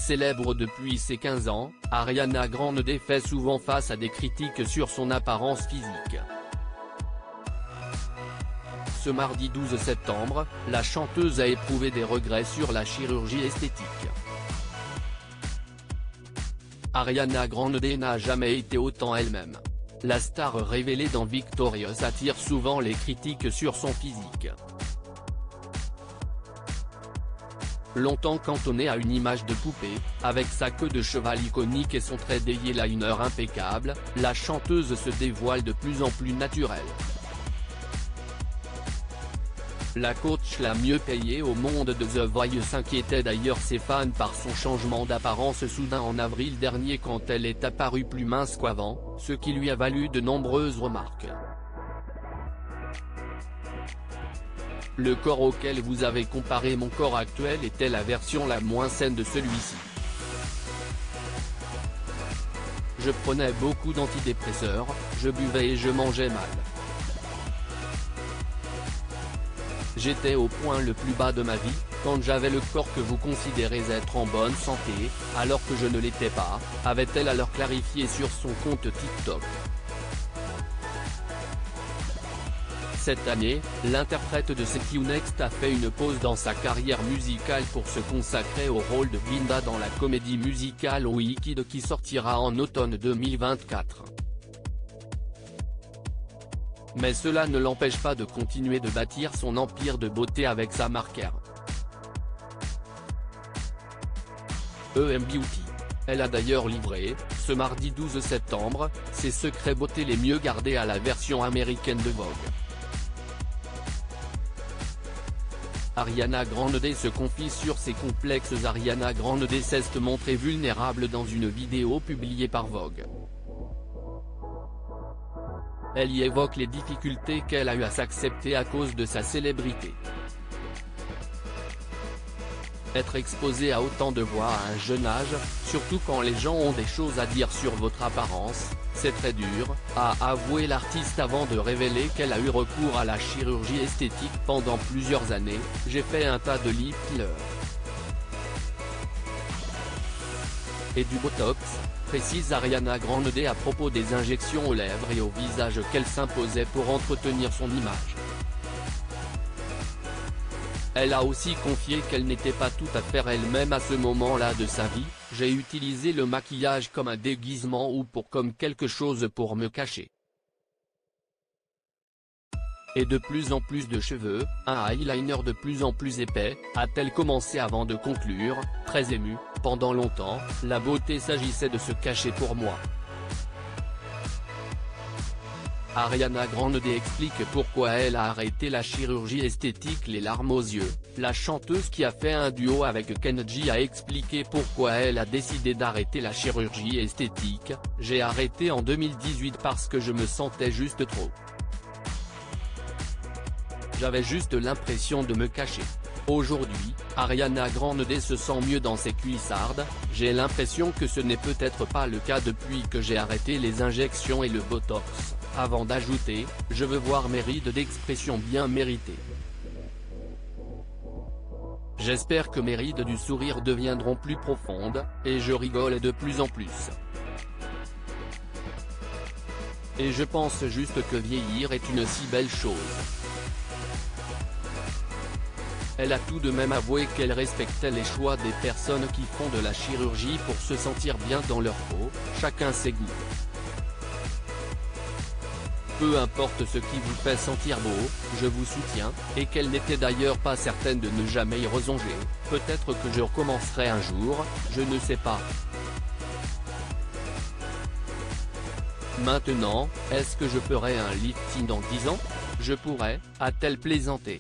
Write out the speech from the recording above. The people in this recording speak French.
Célèbre depuis ses 15 ans, Ariana Grande fait souvent face à des critiques sur son apparence physique. Ce mardi 12 septembre, la chanteuse a éprouvé des regrets sur la chirurgie esthétique. Ariana Grande n'a jamais été autant elle-même. La star révélée dans Victorious attire souvent les critiques sur son physique. Longtemps cantonnée à une image de poupée, avec sa queue de cheval iconique et son trait d'eyeliner impeccable, la chanteuse se dévoile de plus en plus naturelle. La coach la mieux payée au monde de The Voice inquiétait d'ailleurs ses fans par son changement d'apparence soudain en avril dernier quand elle est apparue plus mince qu'avant, ce qui lui a valu de nombreuses remarques. Le corps auquel vous avez comparé mon corps actuel était la version la moins saine de celui-ci. Je prenais beaucoup d'antidépresseurs, je buvais et je mangeais mal. J'étais au point le plus bas de ma vie, quand j'avais le corps que vous considérez être en bonne santé, alors que je ne l'étais pas, avait-elle alors clarifié sur son compte TikTok. Cette année, l'interprète de See You Next a fait une pause dans sa carrière musicale pour se consacrer au rôle de Glinda dans la comédie musicale Wicked qui sortira en automne 2024. Mais cela ne l'empêche pas de continuer de bâtir son empire de beauté avec sa marque EM Beauty. Elle a d'ailleurs livré, ce mardi 12 septembre, ses secrets beauté les mieux gardés à la version américaine de Vogue. Ariana Grande se confie sur ses complexes. Ariana Grande s'est montrée vulnérable dans une vidéo publiée par Vogue. Elle y évoque les difficultés qu'elle a eu à s'accepter à cause de sa célébrité. Être exposé à autant de voix à un jeune âge, surtout quand les gens ont des choses à dire sur votre apparence, c'est très dur, a avoué l'artiste avant de révéler qu'elle a eu recours à la chirurgie esthétique pendant plusieurs années. J'ai fait un tas de lip fillers et du botox, précise Ariana Grande à propos des injections aux lèvres et au visage qu'elle s'imposait pour entretenir son image. Elle a aussi confié qu'elle n'était pas tout à fait elle-même à ce moment-là de sa vie. J'ai utilisé le maquillage comme un déguisement ou comme quelque chose pour me cacher. Et de plus en plus de cheveux, un eyeliner de plus en plus épais, a-t-elle commencé avant de conclure, très émue, pendant longtemps, la beauté s'agissait de se cacher pour moi. Ariana Grande explique pourquoi elle a arrêté la chirurgie esthétique les larmes aux yeux. La chanteuse qui a fait un duo avec Kenji a expliqué pourquoi elle a décidé d'arrêter la chirurgie esthétique. J'ai arrêté en 2018 parce que je me sentais juste trop. J'avais juste l'impression de me cacher. Aujourd'hui, Ariana Grande se sent mieux dans ses cuissardes. J'ai l'impression que ce n'est peut-être pas le cas depuis que j'ai arrêté les injections et le botox. Avant d'ajouter, je veux voir mes rides d'expression bien méritées. J'espère que mes rides du sourire deviendront plus profondes, et je rigole de plus en plus. Et je pense juste que vieillir est une si belle chose. Elle a tout de même avoué qu'elle respectait les choix des personnes qui font de la chirurgie pour se sentir bien dans leur peau, chacun ses goûts. Peu importe ce qui vous fait sentir beau, je vous soutiens, et qu'elle n'était d'ailleurs pas certaine de ne jamais y resonger. Peut-être que je recommencerai un jour, je ne sais pas. Maintenant, est-ce que je ferai un lifting dans 10 ans? Je pourrais, a-t-elle plaisanté.